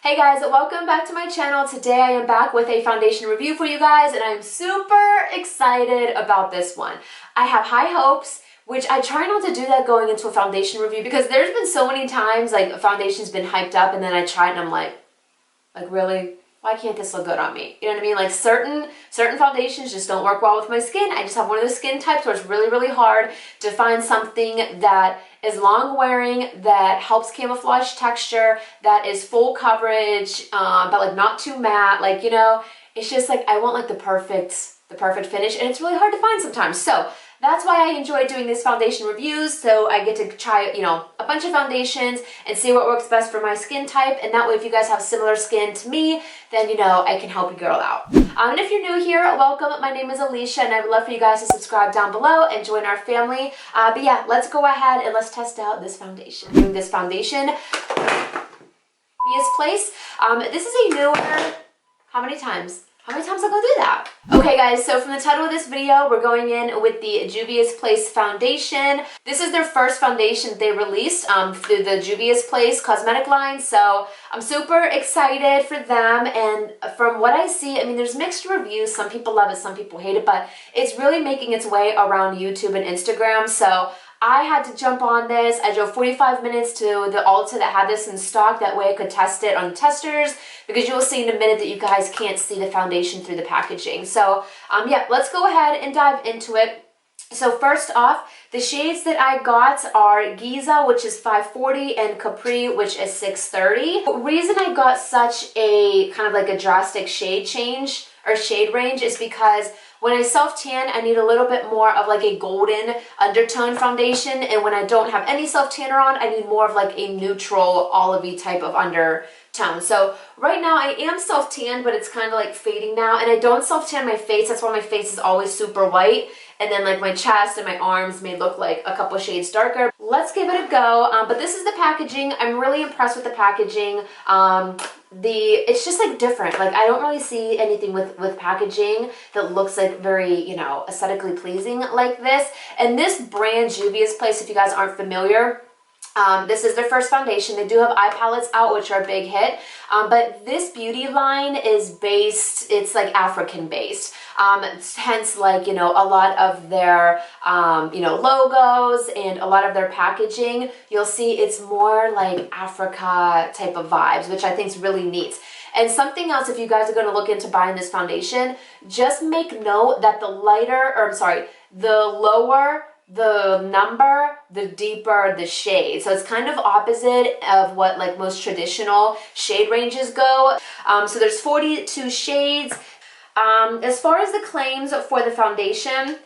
Hey guys, welcome back to my channel. Today I am back with a foundation review for you guys and I'm super excited about this one. I have high hopes, which I try not to do that going into a foundation review because there's been so many times like a foundation's been hyped up and then I try it and I'm like really? Why can't this look good on me? You know what I mean? Like certain foundations just don't work well with my skin. I just have one of the skin types where it's really hard to find something that is long wearing, that helps camouflage texture, that is full coverage, but like not too matte. Like, you know, it's just like I want like the perfect finish and it's really hard to find sometimes. So that's why I enjoy doing these foundation reviews, so I get to try, you know, a bunch of foundations and see what works best for my skin type, and that way if you guys have similar skin to me, then, you know, I can help you girl out. And if you're new here, welcome. My name is Alicia, and I would love for you guys to subscribe down below and join our family. But yeah, let's go ahead and let's test out this foundation. Doing this foundation, JUVIA'S Place. This is a newer, how many times am I gonna do that? Okay guys, so from the title of this video, we're going in with the JUVIA'S Place foundation. This is their first foundation they released through the JUVIA'S Place cosmetic line, so I'm super excited for them. And from what I see, I mean, there's mixed reviews. Some people love it, some people hate it, but it's really making its way around YouTube and Instagram, so I had to jump on this. I drove 45 minutes to the Ulta that had this in stock. That way I could test it on testers, because you will see in a minute that you guys can't see the foundation through the packaging. So yeah, let's go ahead and dive into it. So first off, the shades that I got are Giza, which is 540, and Capri, which is 630. The reason I got such a kind of like a drastic shade change or shade range is because when I self-tan, I need a little bit more of like a golden undertone foundation, and when I don't have any self-tanner on, I need more of like a neutral olivey type of undertone. So right now I am self-tanned, but it's kind of like fading now, and I don't self-tan my face. That's why my face is always super white, and then like my chest and my arms may look like a couple shades darker. Let's give it a go. But this is the packaging. I'm really impressed with the packaging. It's just like different. Like I don't really see anything with packaging that looks like very, you know, aesthetically pleasing like this. And this brand, JUVIA'S Place, if you guys aren't familiar, this is their first foundation. They do have eye palettes out, which are a big hit, but this beauty line is based, it's like African based, hence like, you know, a lot of their, you know, logos and a lot of their packaging, you'll see it's more like Africa type of vibes, which I think is really neat. And something else, if you guys are going to look into buying this foundation, just make note that the lighter, or I'm sorry, the lower the number, the deeper the shade. So it's kind of opposite of what like most traditional shade ranges go. So there's 42 shades. As far as the claims for the foundation,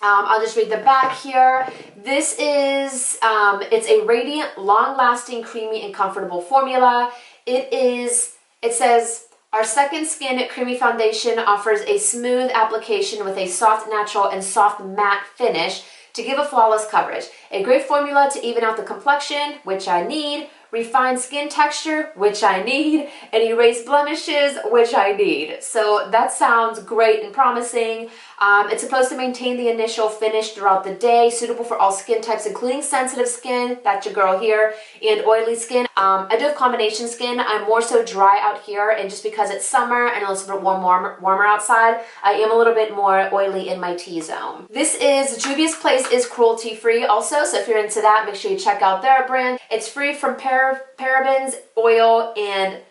I'll just read the back here. This is, it's a radiant, long-lasting, creamy, and comfortable formula. It says, our second skin creamy foundation offers a smooth application with a soft, natural, and soft matte finish to give a flawless coverage. A great formula to even out the complexion, which I need, refined skin texture, which I need, and erase blemishes, which I need. So that sounds great and promising. It's supposed to maintain the initial finish throughout the day, suitable for all skin types, including sensitive skin, that's your girl here, and oily skin. I do have combination skin. I'm more so dry out here, and just because it's summer and a little bit warmer outside, I am a little bit more oily in my T-zone. This is, JUVIA'S Place is cruelty-free also, so if you're into that, make sure you check out their brand. It's free from parabens, oil, and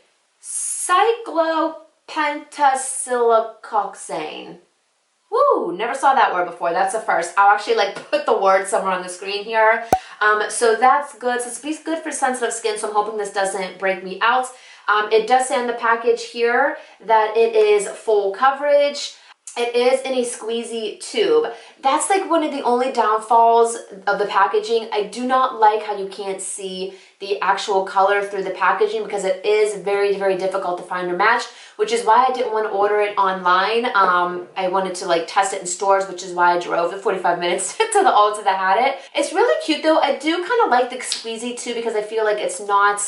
cyclopentasiloxane. Woo, never saw that word before. That's a first. I'll actually like put the word somewhere on the screen here. So that's good. So it's good for sensitive skin, so I'm hoping this doesn't break me out. It does say on the package here that it is full coverage. It is in a squeezy tube. That's like one of the only downfalls of the packaging. I do not like how you can't see the actual color through the packaging, because it is very difficult to find or match, which is why I didn't want to order it online. I wanted to like test it in stores, which is why I drove the 45 minutes to the Ulta that had it. It's really cute though. I do kind of like the squeezy tube because I feel like it's not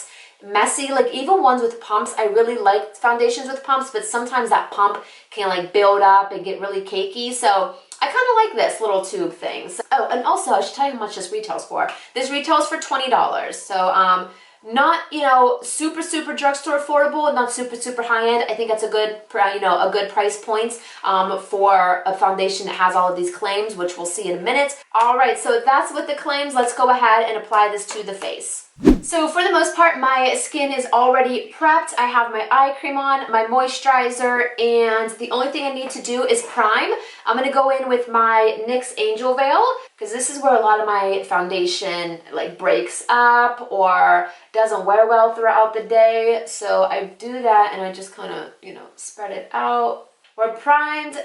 messy. Like even ones with pumps, I really like foundations with pumps, but sometimes that pump can like build up and get really cakey. So I kind of like this little tube thing. So, oh, and also I should tell you how much this retails for. This retails for $20. So Not, you know, super, super drugstore affordable, not super, super high-end. I think that's a good, you know, a good price point for a foundation that has all of these claims, which we'll see in a minute. All right, so that's with the claims. Let's go ahead and apply this to the face. So for the most part, my skin is already prepped. I have my eye cream on, my moisturizer, and the only thing I need to do is prime. I'm going to go in with my NYX Angel Veil, because this is where a lot of my foundation like breaks up or doesn't wear well throughout the day. So I do that and I just kind of, you know, spread it out. We're primed.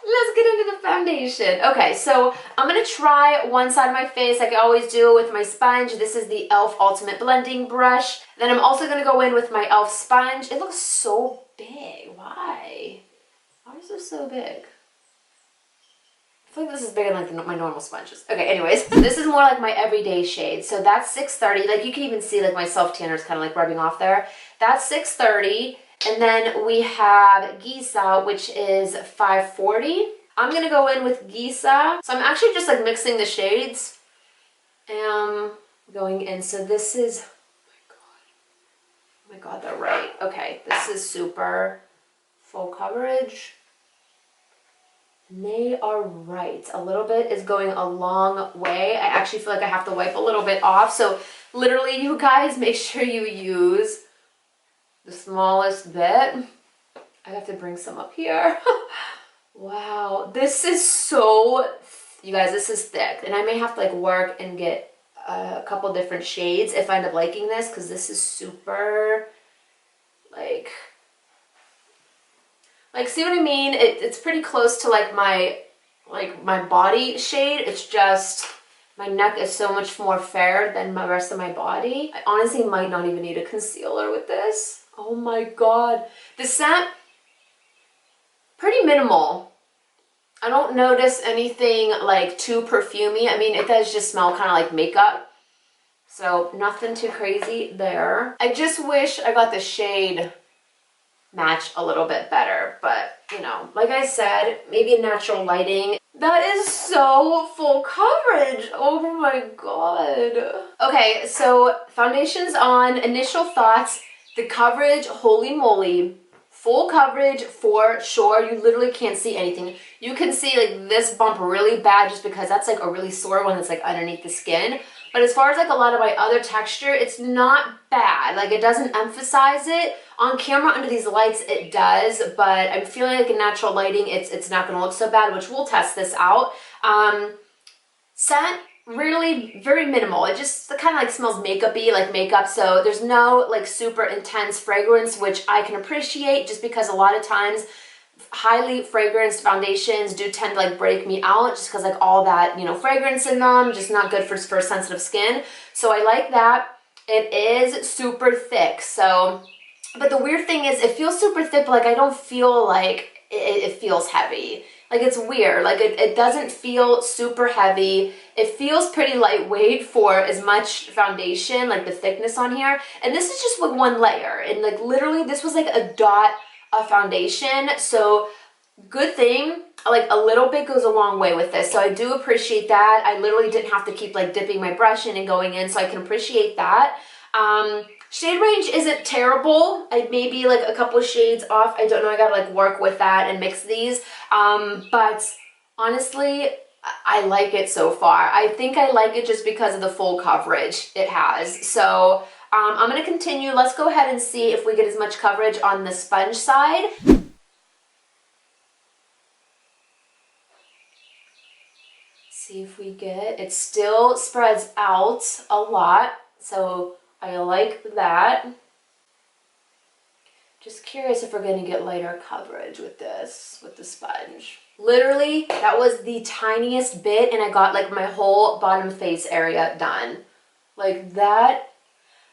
Let's get into the foundation. Okay, so I'm going to try one side of my face like I always do with my sponge. This is the e.l.f. Ultimate Blending Brush. Then I'm also going to go in with my e.l.f. sponge. It looks so big. Why? Why is this so big? I feel like this is bigger than like my normal sponges. Okay, anyways, this is more like my everyday shade. So that's 630. Like you can even see like my self-tanner is kind of like rubbing off there. That's 630. And then we have Gisa, which is 540. I'm going to go in with Gisa. So I'm actually just like mixing the shades. And going in. So this is, oh my God, they're right. Okay, this is super full coverage. And they are right. A little bit is going a long way. I actually feel like I have to wipe a little bit off. So literally, you guys, make sure you use the smallest bit. I have to bring some up here. Wow, this is so, you guys, this is thick. And I may have to like work and get a couple different shades if I end up liking this, because this is super, like, see what I mean? It's pretty close to like my body shade. It's just my neck is so much more fair than the rest of my body. I honestly might not even need a concealer with this. Oh my God. The scent, pretty minimal. I don't notice anything like too perfumey. I mean, it does just smell kind of like makeup. So nothing too crazy there. I just wish I got the shade match a little bit better, but you know, like I said, maybe in natural lighting. That is so full coverage. Oh my God. Okay, so foundation's on. Initial thoughts. The coverage, holy moly, full coverage for sure. You literally can't see anything. You can see like this bump really bad just because that's like a really sore one that's like underneath the skin. But as far as like a lot of my other texture, it's not bad. Like it doesn't emphasize it. On camera under these lights, it does, but I'm feeling like in natural lighting, it's not gonna look so bad, which we'll test this out. Scent, really very minimal. It just kind of like smells makeup-y, like makeup. So there's no like super intense fragrance, which I can appreciate just because a lot of times highly fragranced foundations do tend to like break me out just because like all that, you know, fragrance in them, just not good for sensitive skin. So I like that. It is super thick. So, but the weird thing is it feels super thick, but like I don't feel like it feels heavy. Like it's weird. Like it doesn't feel super heavy. It feels pretty lightweight for as much foundation, like the thickness on here. And this is just with one layer. And like literally this was like a dot of foundation. So good thing, like a little bit goes a long way with this. So I do appreciate that. I literally didn't have to keep like dipping my brush in and going in. So I can appreciate that. Shade range isn't terrible. I maybe like a couple of shades off. I don't know. I gotta like work with that and mix these. But honestly, I like it so far. I think I like it just because of the full coverage it has. So I'm gonna continue. Let's go ahead and see if we get as much coverage on the sponge side. See if we get, it still spreads out a lot. So I like that. Just curious if we're going to get lighter coverage with this, with the sponge. Literally, that was the tiniest bit and I got like my whole bottom face area done. Like that,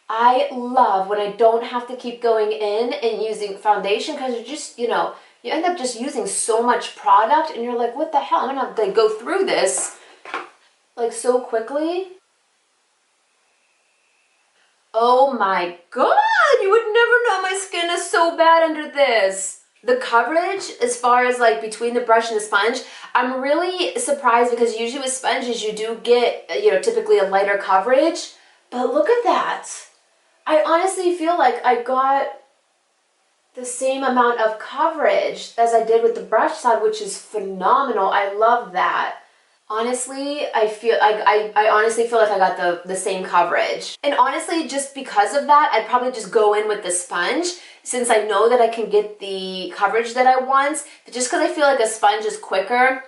I love when I don't have to keep going in and using foundation because you just, you know, you end up just using so much product and you're like, what the hell? I'm going to have to like, go through this like so quickly. Oh my God, you would never know my skin is so bad under this. The coverage, as far as like between the brush and the sponge, I'm really surprised because usually with sponges you do get, you know, typically a lighter coverage. But look at that. I honestly feel like I got the same amount of coverage as I did with the brush side, which is phenomenal. I love that. Honestly, I honestly feel like I got the same coverage. And honestly, just because of that, I'd probably just go in with the sponge since I know that I can get the coverage that I want. But just because I feel like a sponge is quicker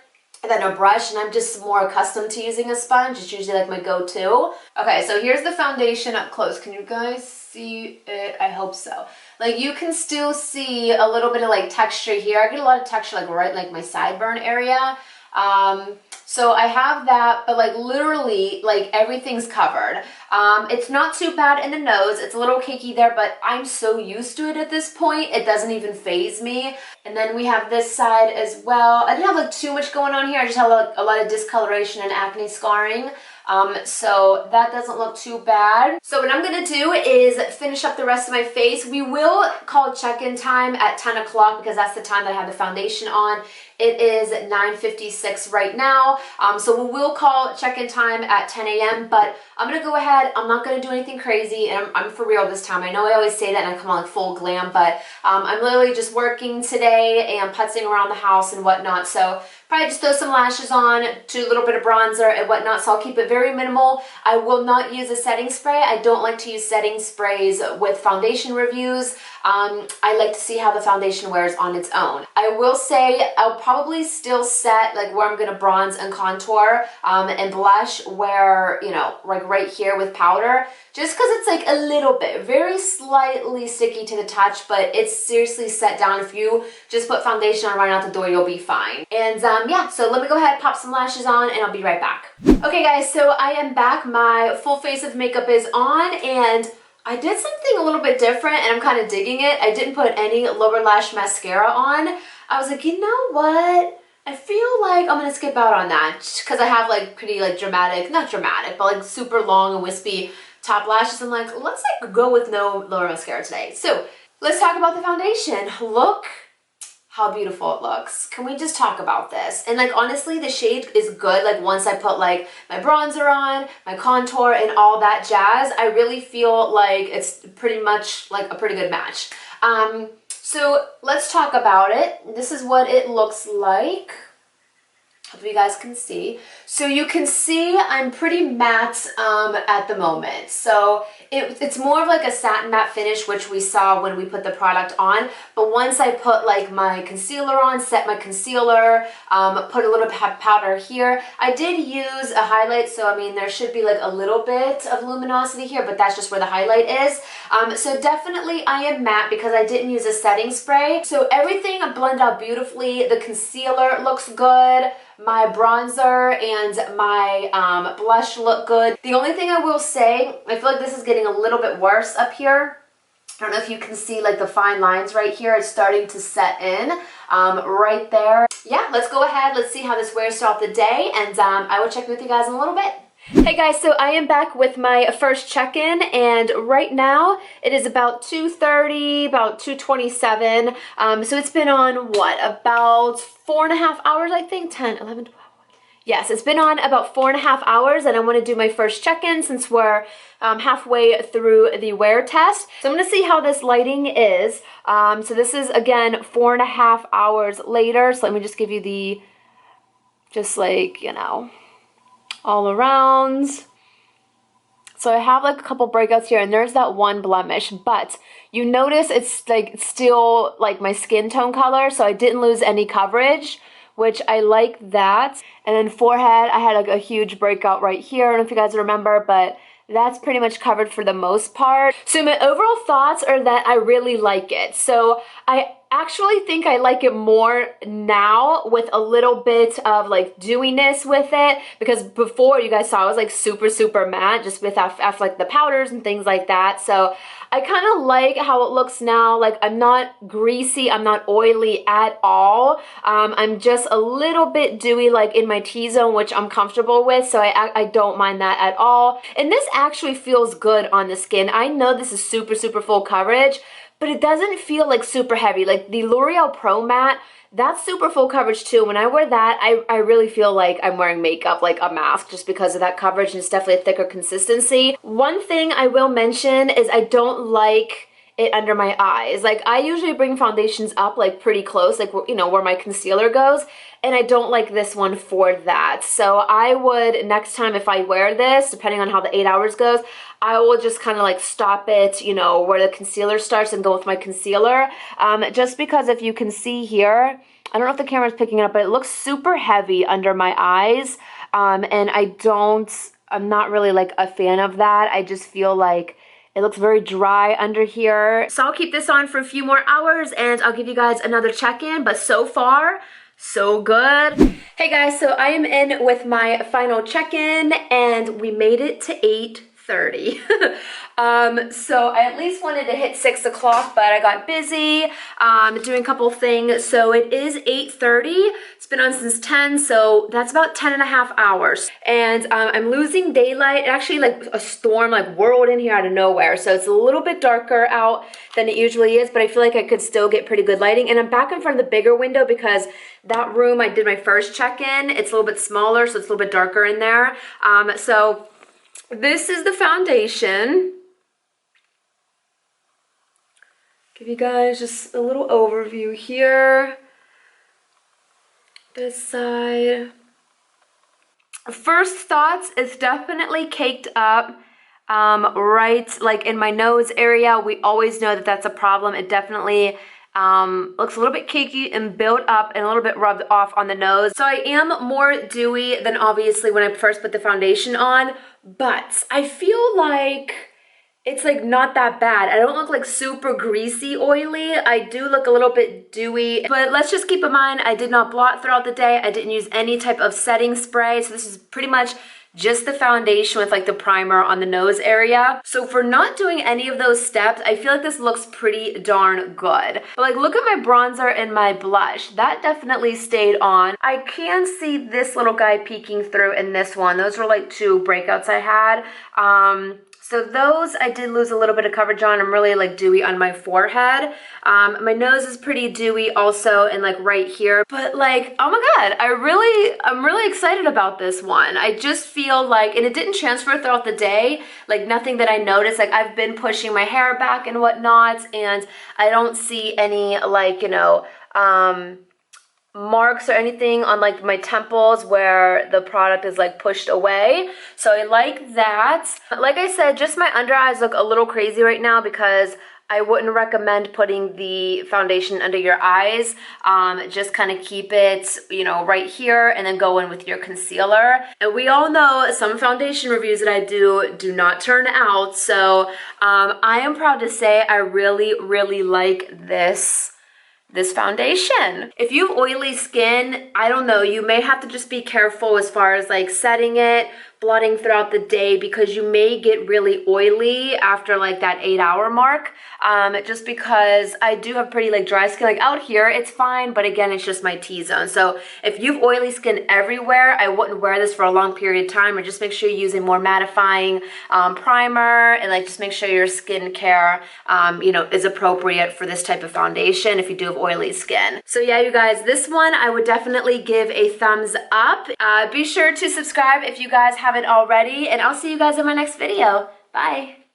than a brush and I'm just more accustomed to using a sponge, it's usually like my go-to. Okay, so here's the foundation up close. Can you guys see it? I hope so. Like you can still see a little bit of like texture here. I get a lot of texture like right like my sideburn area. So I have that, but like literally like everything's covered. It's not too bad in the nose. It's a little cakey there, but I'm so used to it at this point. It doesn't even faze me. And then we have this side as well. I didn't have like too much going on here. I just have a lot of discoloration and acne scarring. So that doesn't look too bad. So what I'm gonna do is finish up the rest of my face. We will call check-in time at 10 o'clock because that's the time that I have the foundation on. It is 9:56 right now. So we will call check-in time at 10 a.m. But I'm gonna go ahead. I'm not gonna do anything crazy, and I'm for real this time. I know I always say that and I come on like full glam, but I'm literally just working today and putzing around the house and whatnot. So probably just throw some lashes on, do a little bit of bronzer and whatnot. So I'll keep it very minimal. I will not use a setting spray. I don't like to use setting sprays with foundation reviews. I like to see how the foundation wears on its own. I will say I'll probably still set like where I'm gonna bronze and contour and blush where, you know, like right here with powder, just because it's like a little bit, very slightly sticky to the touch, but it's seriously set down. If you just put foundation on right out the door, you'll be fine. And yeah, so let me go ahead, pop some lashes on, and I'll be right back. Okay guys, so I am back. My full face of makeup is on, and I did something a little bit different, and I'm kind of digging it. I didn't put any lower lash mascara on. I was like, you know what? I feel like I'm gonna skip out on that because I have like pretty like dramatic, not dramatic, but like super long and wispy top lashes. I'm like, let's like go with no lower mascara today. So let's talk about the foundation. Look how beautiful it looks. Can we just talk about this? And like honestly, the shade is good. Like once I put like my bronzer on, my contour and all that jazz, I really feel like it's pretty much like a pretty good match. So let's talk about it. This is what it looks like. Hope you guys can see. So you can see I'm pretty matte at the moment. So it's more of like a satin matte finish, which we saw when we put the product on. But once I put like my concealer on, set my concealer, put a little bit of powder here. I did use a highlight, so I mean there should be like a little bit of luminosity here, but that's just where the highlight is. So definitely I am matte because I didn't use a setting spray. So everything blended out beautifully. The concealer looks good. My bronzer and my blush look good. The only thing I will say, I feel like this is getting a little bit worse up here. I don't know if you can see like the fine lines right here. It's starting to set in right there. Yeah, let's go ahead. Let's see how this wears throughout the day, and I will check with you guys in a little bit. Hey guys, so I am back with my first check-in, and right now it is about 2:30, about 2:27. So it's been on what, about 4.5 hours, I think, 10, 11, 12. Yes, it's been on about 4.5 hours, and I want to do my first check-in since we're halfway through the wear test. So I'm going to see how this lighting is. So this is, again, 4.5 hours later. So let me just give you the, just like, you know, all around. So I have like a couple breakouts here, and there's that one blemish, but you notice it's like still like my skin tone color, so I didn't lose any coverage, which I like that. And then forehead, I had like a huge breakout right here. I don't know if you guys remember, but that's pretty much covered for the most part. So my overall thoughts are that I really like it. So I actually think I like it more now with a little bit of like dewiness with it, because before you guys saw I was like super matte just with after like the powders and things like that. So I kind of like how it looks now. Like I'm not greasy, I'm not oily at all. I'm just a little bit dewy like in my T-zone, which I'm comfortable with, so I don't mind that at all. And this actually feels good on the skin. I know this is super full coverage, but it doesn't feel like super heavy. Like the L'Oreal Pro Matte, that's super full coverage too. When I wear that, I really feel like I'm wearing makeup, like a mask, just because of that coverage, and it's definitely a thicker consistency. One thing I will mention is I don't like it under my eyes. Like, I usually bring foundations up like pretty close, like, you know, where my concealer goes, and I don't like this one for that. So I would, next time if I wear this, depending on how the 8 hours goes, I will just kind of like stop it, you know, where the concealer starts and go with my concealer. Just because if you can see here, I don't know if the camera's picking it up, but it looks super heavy under my eyes. And I'm not really like a fan of that. I just feel like it looks very dry under here. So I'll keep this on for a few more hours and I'll give you guys another check-in, but so far, so good. Hey guys, so I am in with my final check-in and we made it to 8:30. So I at least wanted to hit 6 o'clock, but I got busy doing a couple things. So it is 8:30. It's been on since 10, so that's about 10 and a half hours. And I'm losing daylight. Actually, like a storm like whirled in here out of nowhere. So it's a little bit darker out than it usually is, but I feel like I could still get pretty good lighting. And I'm back in front of the bigger window because that room I did my first check-in, it's a little bit smaller, so it's a little bit darker in there. So this is the foundation. Give you guys just a little overview here. This side. First thoughts, it's definitely caked up. Right, like in my nose area, we always know that that's a problem. It definitely looks a little bit cakey and built up and a little bit rubbed off on the nose. So I am more dewy than obviously when I first put the foundation on, but I feel like it's like not that bad. I don't look like super greasy, oily. I do look a little bit dewy, but let's just keep in mind, I did not blot throughout the day. I didn't use any type of setting spray. So this is pretty much just the foundation with like the primer on the nose area. So for not doing any of those steps, I feel like this looks pretty darn good. But like, look at my bronzer and my blush. That definitely stayed on. I can see this little guy peeking through in this one. Those were like 2 breakouts I had. So those I did lose a little bit of coverage on. I'm really like dewy on my forehead. My nose is pretty dewy also, and like right here. But like, oh my God, I'm really excited about this one. I just feel like, and it didn't transfer throughout the day, like nothing that I noticed. Like I've been pushing my hair back and whatnot, and I don't see any like, you know, marks or anything on like my temples where the product is like pushed away. So I like that. Like I said, just my under eyes look a little crazy right now because I wouldn't recommend putting the foundation under your eyes. Just kind of keep it, you know, right here and then go in with your concealer. And we all know some foundation reviews that I do not turn out. So I am proud to say I really like this foundation. If you have oily skin, I don't know, you may have to just be careful as far as like setting it, blotting throughout the day, because you may get really oily after like that 8-hour mark. Just because I do have pretty like dry skin. Like out here it's fine, but again, it's just my T-zone. So if you have oily skin everywhere, I wouldn't wear this for a long period of time, or just make sure you're using more mattifying primer, and like just make sure your skincare you know, is appropriate for this type of foundation if you do have oily skin. So yeah, you guys, this one I would definitely give a thumbs up. Be sure to subscribe if you guys haven't already, and I'll see you guys in my next video. Bye.